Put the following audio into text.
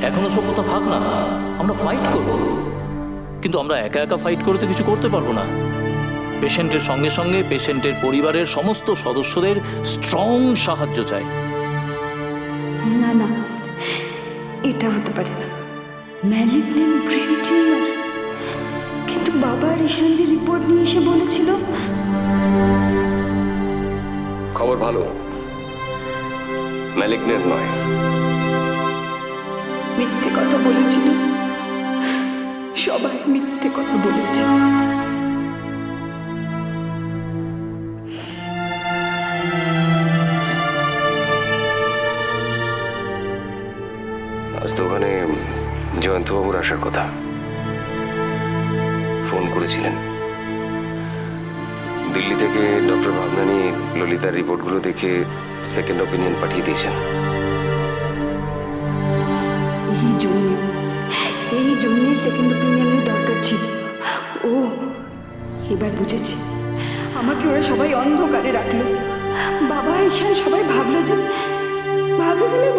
এখনো সভ্যতা থাক না, আমরা ফাইট করব। কিন্তু আমরা একা একা ফাইট করে তো কিছু করতে পারবো না। পেশেন্টের সঙ্গে সঙ্গে পেশেন্টের পরিবারের সমস্ত সদস্যদের স্ট্রং সাহায্য চাই। না না, এটা হতে পারে না। Malignant brain tumour. কিন্তু বাবা ঋষান যে রিপোর্ট নিয়ে এসে বলেছিল। খবর ভালো, ম্যালিগন্যান্ট নয়। মিথ্যে কথা বলেছিল, সবাই মিথ্যে কথা বলেছে। আজ তো ওখানে জয়ন্তবাবুর আসার কথা, ফোন করেছিলেন। দিল্লি থেকে ডক্টর ভাবনানি ললিতার রিপোর্টগুলো দেখে সেকেন্ড ওপিনিয়ন পাঠিয়ে দিয়েছেন। এই জন্যই সেকেন্ড ওপিনিয়নের দরকার ছিল। ও এবার বুঝেছি, আমাকে ওরা সবাই অন্ধকারে রাখলো। বাবা ঈশান সবাই ভাবলো যে আমি